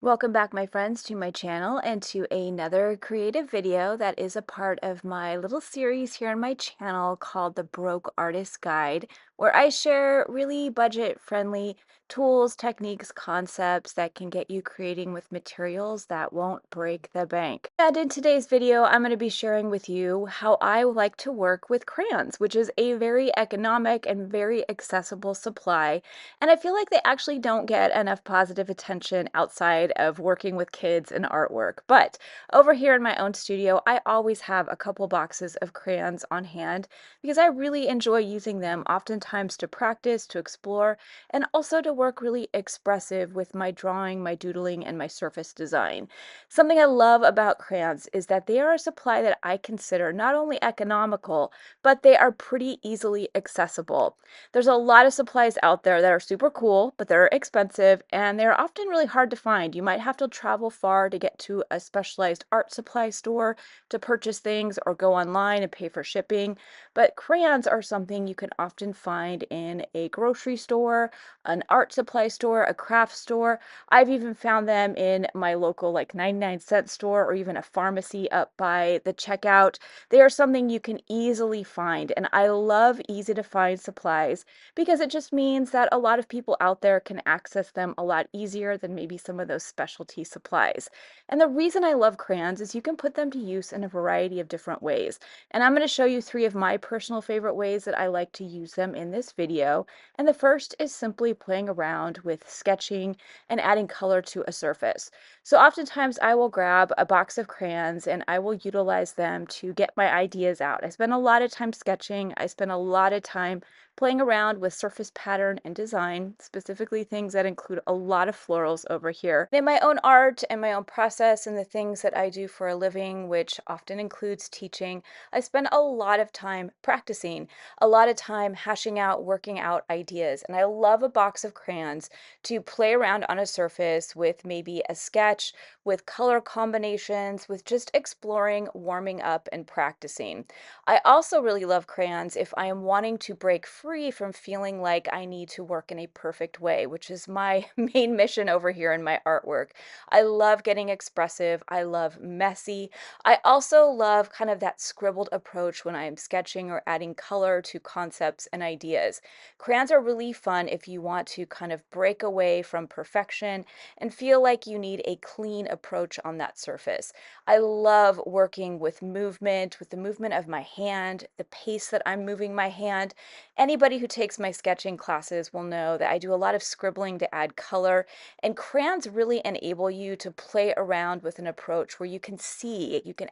Welcome back, my friends, to my channel and to another creative video that is a part of my little series here on my channel called the Broke Artist Guide, where I share really budget-friendly tools, techniques, concepts that can get you creating with materials that won't break the bank. And in today's video, I'm going to be sharing with you how I like to work with crayons, which is a very economic and very accessible supply, and I feel like they actually don't get enough positive attention outside of working with kids and artwork. But over here in my own studio, I always have a couple boxes of crayons on hand because I really enjoy using them, oftentimes to practice, to explore, and also to work really expressive with my drawing, my doodling, and my surface design. Something I love about crayons is that they are a supply that I consider not only economical, but they are pretty easily accessible. There's a lot of supplies out there that are super cool, but they're expensive and they're often really hard to find. You might have to travel far to get to a specialized art supply store to purchase things or go online and pay for shipping. But crayons are something you can often find in a grocery store, an art supply store, a craft store. I've even found them in my local like 99-cent store or even a pharmacy up by the checkout. They are something you can easily find, and I love easy to find supplies because it just means that a lot of people out there can access them a lot easier than maybe some of those specialty supplies. And the reason I love crayons is you can put them to use in a variety of different ways. And I'm going to show you three of my personal favorite ways that I like to use them in this video. And the first is simply playing around with sketching and adding color to a surface. So oftentimes I will grab a box of crayons and I will utilize them to get my ideas out. I spend a lot of time sketching. I spend a lot of time playing around with surface pattern and design, specifically things that include a lot of florals over here. In my own art and my own process and the things that I do for a living, which often includes teaching, I spend a lot of time practicing, a lot of time hashing out, working out ideas. And I love a box of crayons to play around on a surface with maybe a sketch, with color combinations, with just exploring, warming up, and practicing. I also really love crayons if I am wanting to break free from feeling like I need to work in a perfect way, which is my main mission over here in my artwork. I love getting expressive. I love messy. I also love kind of that scribbled approach when I am sketching or adding color to concepts and ideas. Crayons are really fun if you want to kind of break away from perfection and feel like you need a clean approach on that surface. I love working with movement, with the movement of my hand, the pace that I'm moving my hand. Anybody who takes my sketching classes will know that I do a lot of scribbling to add color, and crayons really enable you to play around with an approach where you can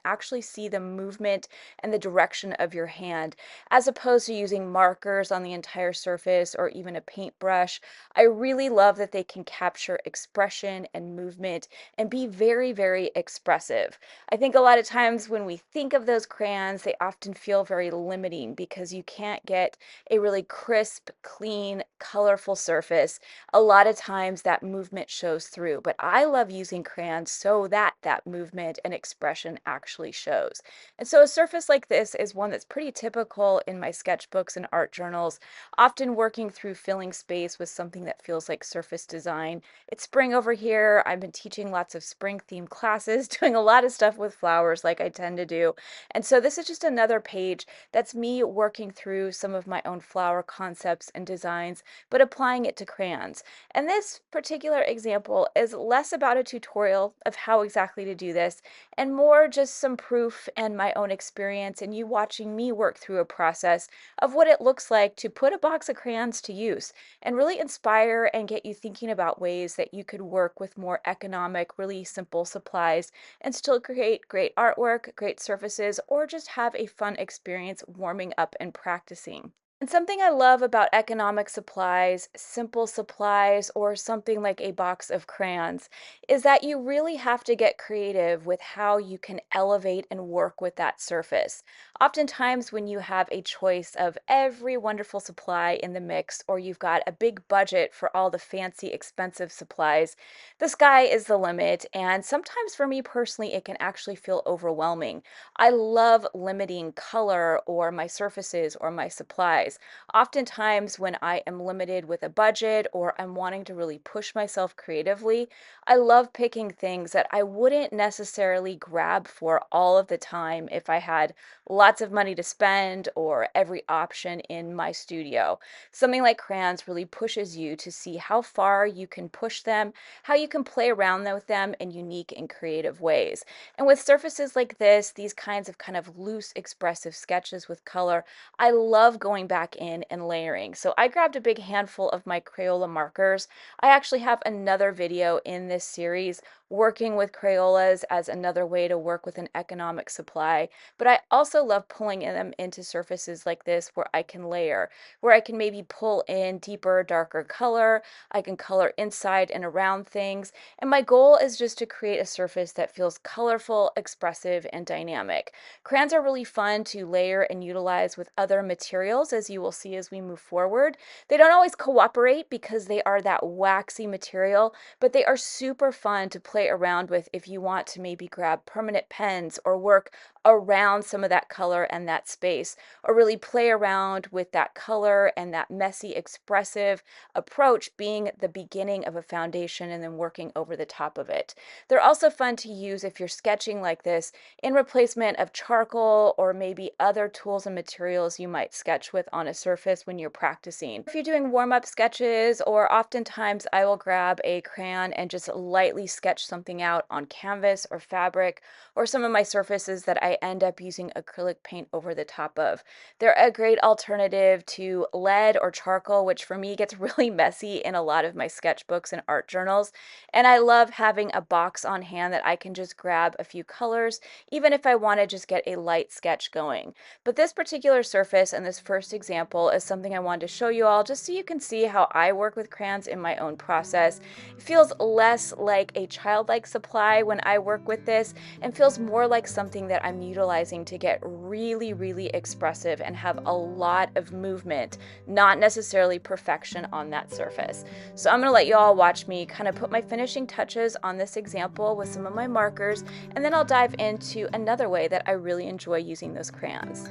actually see the movement and the direction of your hand, as opposed to using markers on the entire surface or even a paintbrush. I really love that they can capture expression and movement and be very, very expressive. I think a lot of times when we think of those crayons, they often feel very limiting because you can't get a really crisp, clean, colorful surface. A lot of times that movement shows through, but I love using crayons so that that movement and expression actually shows. And so a surface like this is one that's pretty typical in my sketchbooks and art journals, often working through filling space with something that feels like surface design. It's spring over here. I've been teaching lots of spring themed classes, doing a lot of stuff with flowers like I tend to do. And so this is just another page that's me working through some of my own flower concepts and designs, but applying it to crayons. And this particular example is less about a tutorial of how exactly to do this and more just some proof and my own experience and you watching me work through a process of what it looks like to put a box of crayons to use and really inspire and get you thinking about ways that you could work with more economic, really simple supplies and still create great artwork, great surfaces, or just have a fun experience warming up and practicing. And something I love about economic supplies, simple supplies, or something like a box of crayons is that you really have to get creative with how you can elevate and work with that surface. Oftentimes, when you have a choice of every wonderful supply in the mix, or you've got a big budget for all the fancy, expensive supplies, the sky is the limit. And sometimes, for me personally, it can actually feel overwhelming. I love limiting color or my surfaces or my supplies. Oftentimes, when I am limited with a budget or I'm wanting to really push myself creatively, I love picking things that I wouldn't necessarily grab for all of the time if I had lots of money to spend or every option in my studio. Something like crayons really pushes you to see how far you can push them, how you can play around with them in unique and creative ways. And with surfaces like this, these kinds of kind of loose expressive sketches with color, I love going back in and layering. So I grabbed a big handful of my Crayola markers. I actually have another video in this series working with Crayolas as another way to work with an economic supply. But I also love pulling them into surfaces like this where I can layer, where I can maybe pull in deeper, darker color. I can color inside and around things. And my goal is just to create a surface that feels colorful, expressive, and dynamic. Crayons are really fun to layer and utilize with other materials, as you will see as we move forward. They don't always cooperate because they are that waxy material, but they are super fun to play around with if you want to maybe grab permanent pens or work around some of that color and that space, or really play around with that color and that messy, expressive approach being the beginning of a foundation and then working over the top of it. They're also fun to use if you're sketching like this in replacement of charcoal or maybe other tools and materials you might sketch with on a surface when you're practicing. If you're doing warm-up sketches, or oftentimes I will grab a crayon and just lightly sketch something out on canvas or fabric or some of my surfaces that I end up using acrylic paint over the top of. They're a great alternative to lead or charcoal, which for me gets really messy in a lot of my sketchbooks and art journals. And I love having a box on hand that I can just grab a few colors, even if I want to just get a light sketch going. But this particular surface and this first example is something I wanted to show you all just so you can see how I work with crayons in my own process. It feels less like a childlike supply when I work with this and feels more like something that I'm utilizing to get really, really expressive and have a lot of movement, not necessarily perfection on that surface. So I'm going to let you all watch me kind of put my finishing touches on this example with some of my markers, and then I'll dive into another way that I really enjoy using those crayons.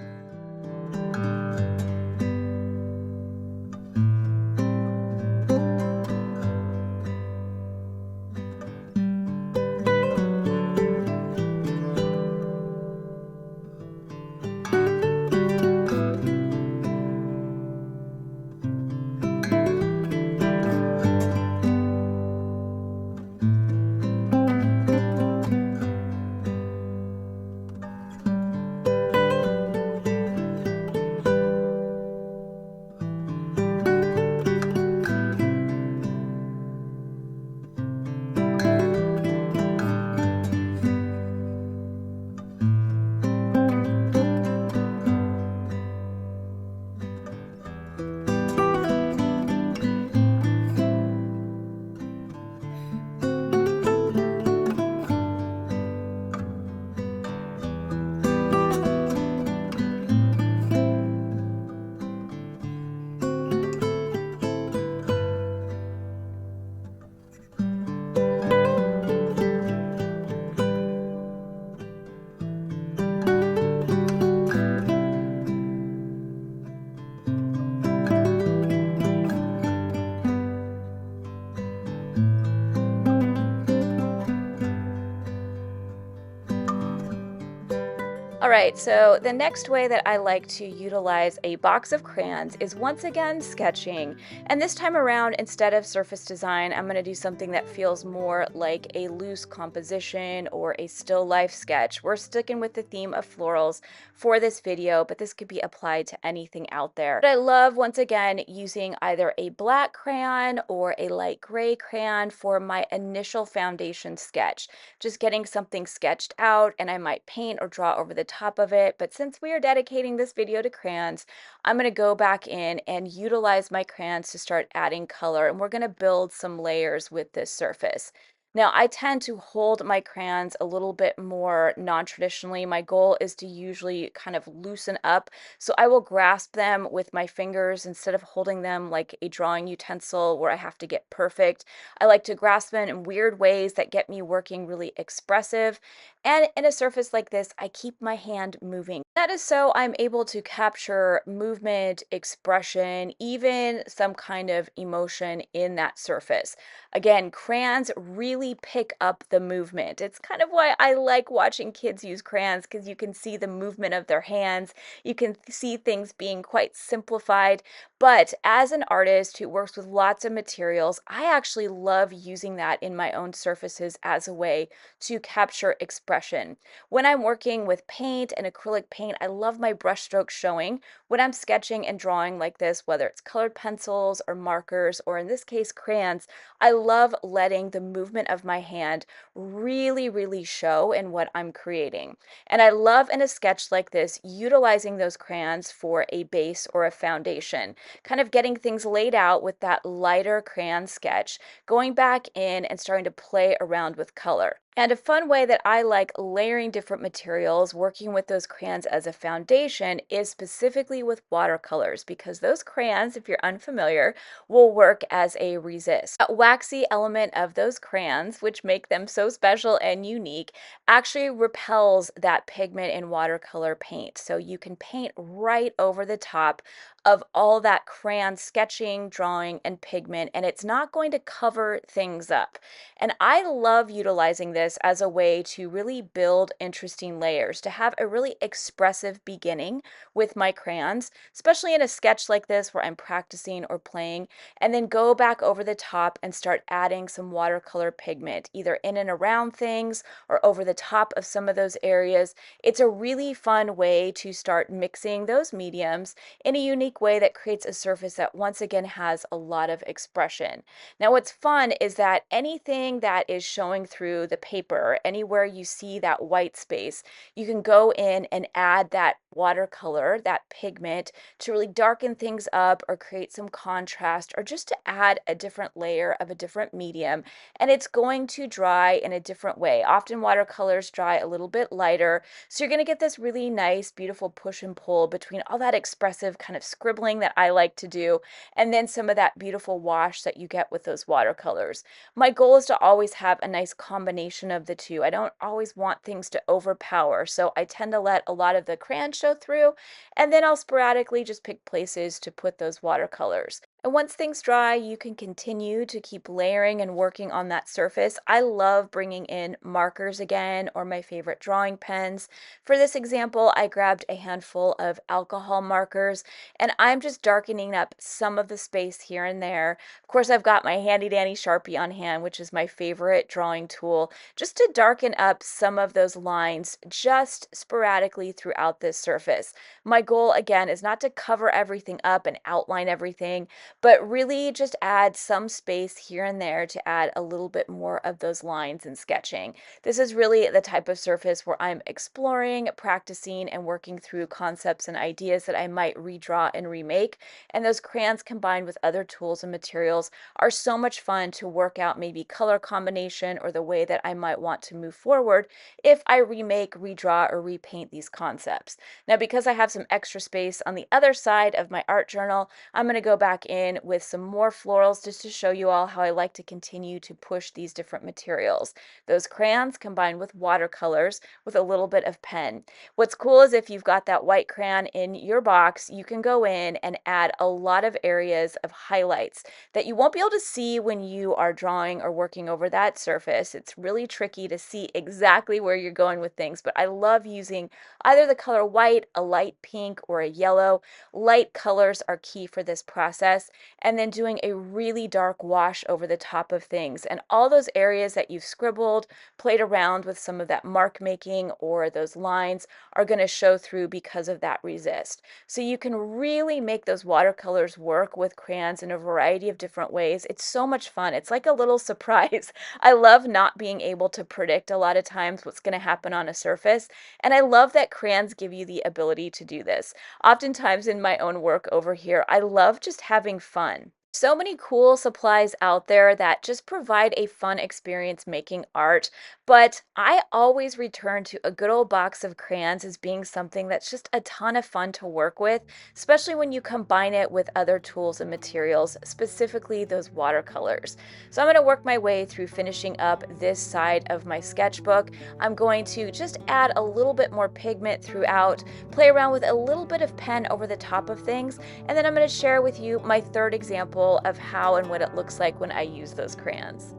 All right, so the next way that I like to utilize a box of crayons is once again sketching. And this time around, instead of surface design, I'm going to do something that feels more like a loose composition or a still life sketch. We're sticking with the theme of florals for this video, but this could be applied to anything out there. But I love, once again, using either a black crayon or a light gray crayon for my initial foundation sketch. Just getting something sketched out, and I might paint or draw over the top of it. But since we are dedicating this video to crayons, I'm going to go back in and utilize my crayons to start adding color, and we're going to build some layers with this surface. Now, I tend to hold my crayons a little bit more non-traditionally. My goal is to usually kind of loosen up. So I will grasp them with my fingers instead of holding them like a drawing utensil where I have to get perfect. I like to grasp them in weird ways that get me working really expressive. And in a surface like this, I keep my hand moving. That is so I'm able to capture movement, expression, even some kind of emotion in that surface. Again, crayons really pick up the movement. It's kind of why I like watching kids use crayons because you can see the movement of their hands. You can see things being quite simplified. But as an artist who works with lots of materials, I actually love using that in my own surfaces as a way to capture expression. When I'm working with paint and acrylic paint, I love my brush strokes showing. When I'm sketching and drawing like this, whether it's colored pencils or markers, or in this case, crayons, I love letting the movement of my hand really show in what I'm creating. And I love in a sketch like this, utilizing those crayons for a base or a foundation, kind of getting things laid out with that lighter crayon sketch, going back in and starting to play around with color. And a fun way that I like layering different materials, working with those crayons as a foundation, is specifically with watercolors, because those crayons, if you're unfamiliar, will work as a resist. That waxy element of those crayons, which make them so special and unique, actually repels that pigment in watercolor paint. So you can paint right over the top of all that crayon sketching, drawing, and pigment, and it's not going to cover things up. And I love utilizing this as a way to really build interesting layers, to have a really expressive beginning with my crayons, especially in a sketch like this where I'm practicing or playing, and then go back over the top and start adding some watercolor pigment, either in and around things or over the top of some of those areas. It's a really fun way to start mixing those mediums in a unique way that creates a surface that once again has a lot of expression. Now, what's fun is that anything that is showing through the paper, anywhere you see that white space, you can go in and add that watercolor, that pigment, to really darken things up or create some contrast or just to add a different layer of a different medium. And it's going to dry in a different way. Often watercolors dry a little bit lighter. So you're going to get this really nice, beautiful push and pull between all that expressive kind of scribbling that I like to do and then some of that beautiful wash that you get with those watercolors. My goal is to always have a nice combination of the two. I don't always want things to overpower, so I tend to let a lot of the crayon show through, and then I'll sporadically just pick places to put those watercolors. And once things dry, you can continue to keep layering and working on that surface. I love bringing in markers again or my favorite drawing pens. For this example, I grabbed a handful of alcohol markers and I'm just darkening up some of the space here and there. Of course, I've got my handy dandy Sharpie on hand, which is my favorite drawing tool, just to darken up some of those lines just sporadically throughout this surface. My goal again is not to cover everything up and outline everything, but really just add some space here and there to add a little bit more of those lines in sketching. This is really the type of surface where I'm exploring, practicing, and working through concepts and ideas that I might redraw and remake. And those crayons combined with other tools and materials are so much fun to work out maybe color combination or the way that I might want to move forward if I remake, redraw, or repaint these concepts. Now, because I have some extra space on the other side of my art journal, I'm going to go back in with some more florals just to show you all how I like to continue to push these different materials. Those crayons combined with watercolors with a little bit of pen. What's cool is if you've got that white crayon in your box, you can go in and add a lot of areas of highlights that you won't be able to see when you are drawing or working over that surface. It's really tricky to see exactly where you're going with things, but I love using either the color white, a light pink, or a yellow. Light colors are key for this process, and then doing a really dark wash over the top of things. And all those areas that you've scribbled, played around with some of that mark making or those lines are going to show through because of that resist. So you can really make those watercolors work with crayons in a variety of different ways. It's so much fun. It's like a little surprise. I love not being able to predict a lot of times what's going to happen on a surface, and I love that crayons give you the ability to do this. Oftentimes in my own work over here, I love just having fun. So many cool supplies out there that just provide a fun experience making art, but I always return to a good old box of crayons as being something that's just a ton of fun to work with, especially when you combine it with other tools and materials, specifically those watercolors. So I'm going to work my way through finishing up this side of my sketchbook. I'm going to just add a little bit more pigment throughout, play around with a little bit of pen over the top of things, and then I'm going to share with you my third example of how and what it looks like when I use those crayons.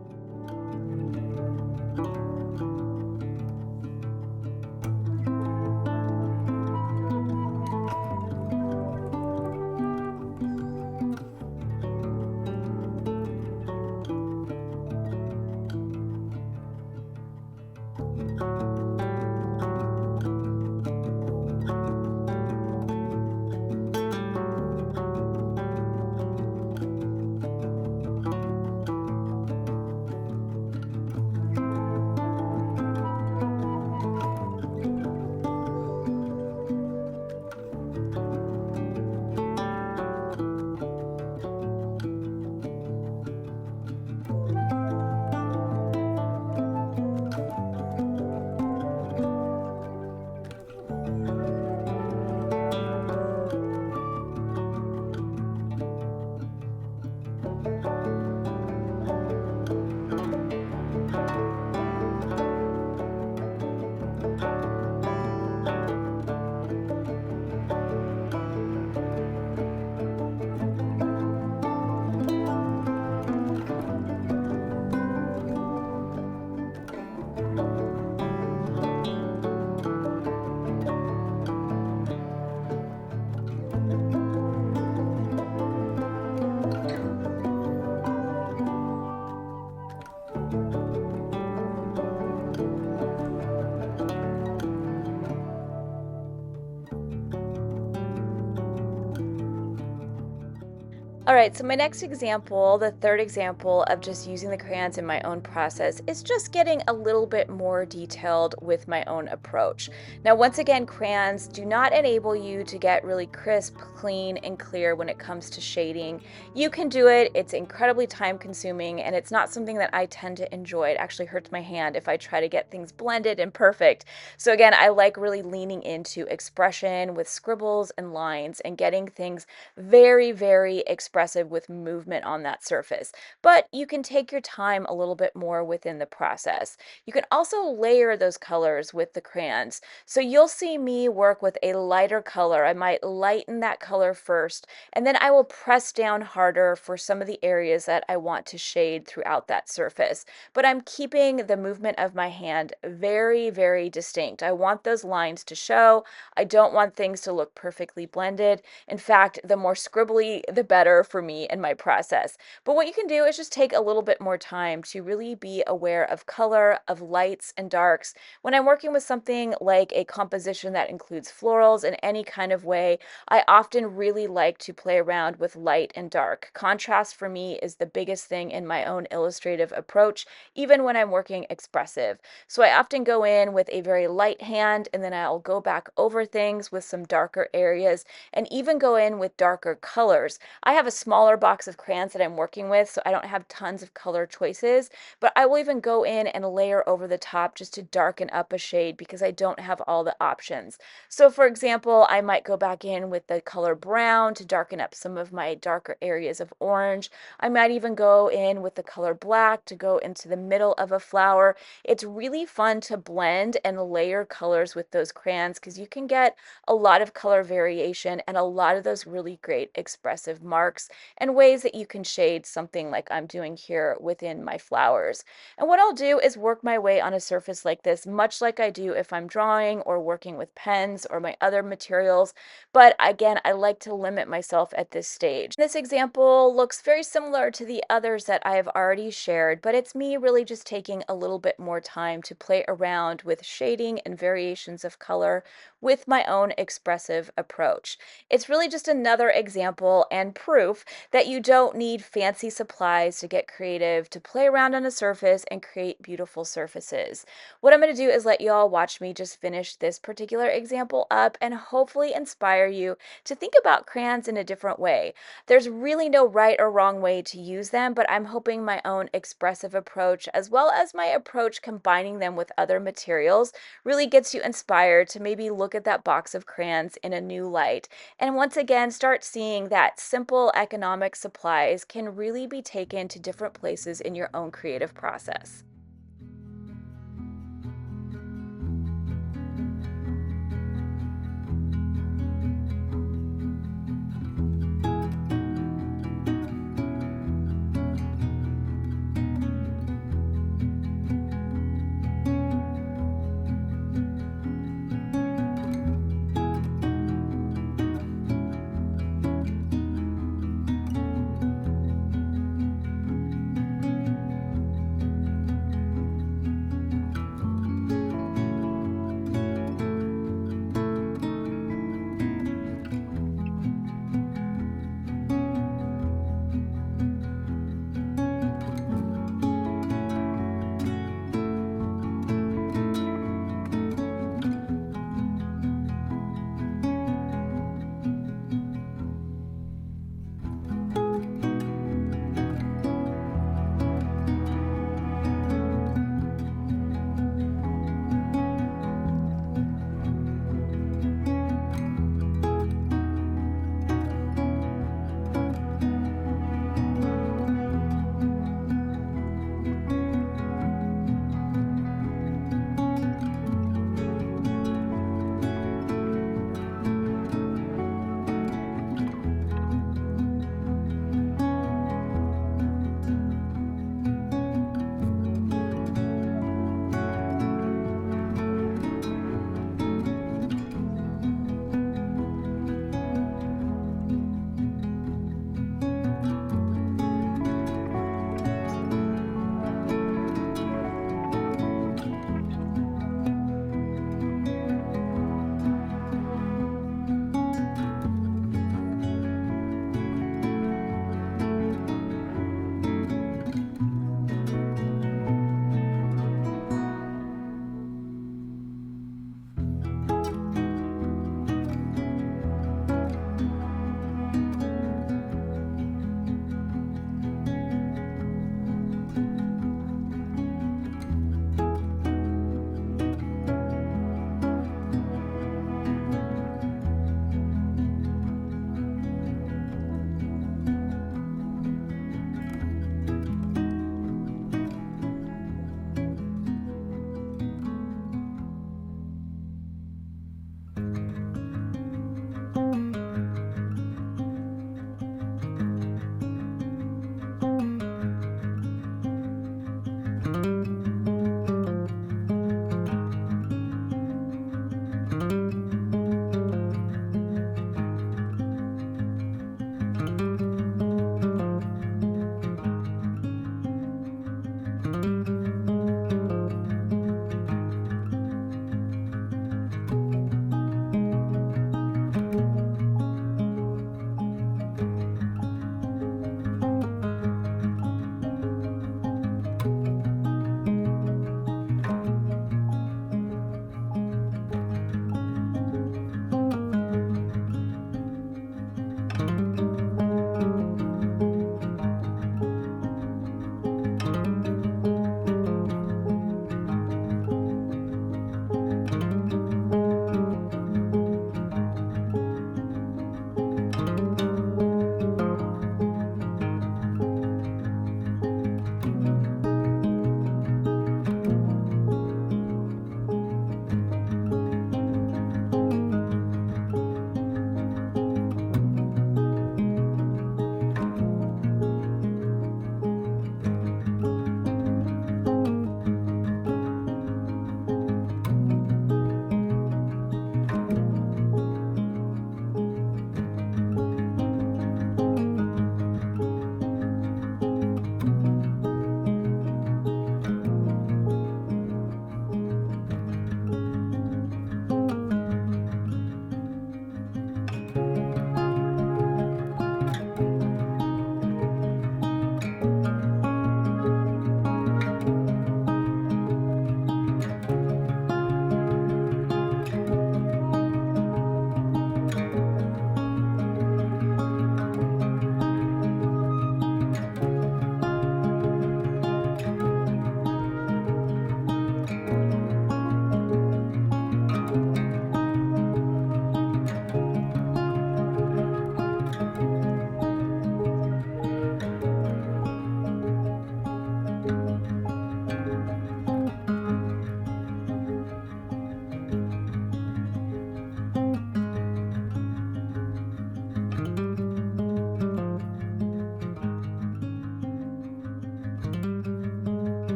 All right, so my next example, the third example of just using the crayons in my own process, is just getting a little bit more detailed with my own approach. Now, once again, crayons do not enable you to get really crisp, clean, and clear when it comes to shading. You can do it, it's incredibly time consuming, and it's not something that I tend to enjoy. It actually hurts my hand if I try to get things blended and perfect. So again, I like really leaning into expression with scribbles and lines and getting things very, very expressive with movement on that surface. But you can take your time a little bit more within the process. You can also layer those colors with the crayons. So you'll see me work with a lighter color. I might lighten that color first, and then I will press down harder for some of the areas that I want to shade throughout that surface. But I'm keeping the movement of my hand very, very distinct. I want those lines to show. I don't want things to look perfectly blended. In fact, the more scribbly, the better for me in my process. But what you can do is just take a little bit more time to really be aware of color, of lights and darks. When I'm working with something like a composition that includes florals in any kind of way, I often really like to play around with light and dark. Contrast for me is the biggest thing in my own illustrative approach, even when I'm working expressive. So I often go in with a very light hand, and then I'll go back over things with some darker areas and even go in with darker colors. I have a smaller box of crayons that I'm working with, so I don't have tons of color choices, but I will even go in and layer over the top just to darken up a shade because I don't have all the options. So for example, I might go back in with the color brown to darken up some of my darker areas of orange. I might even go in with the color black to go into the middle of a flower. It's really fun to blend and layer colors with those crayons because you can get a lot of color variation and a lot of those really great expressive marks and ways that you can shade something like I'm doing here within my flowers. And what I'll do is work my way on a surface like this, much like I do if I'm drawing or working with pens or my other materials. But again, I like to limit myself at this stage. This example looks very similar to the others that I have already shared, but it's me really just taking a little bit more time to play around with shading and variations of color with my own expressive approach. It's really just another example and proof proof that you don't need fancy supplies to get creative, to play around on a surface and create beautiful surfaces. What I'm going to do is let you all watch me just finish this particular example up and hopefully inspire you to think about crayons in a different way. There's really no right or wrong way to use them, but I'm hoping my own expressive approach, as well as my approach combining them with other materials, really gets you inspired to maybe look at that box of crayons in a new light. And once again, start seeing that simple economic supplies can really be taken to different places in your own creative process.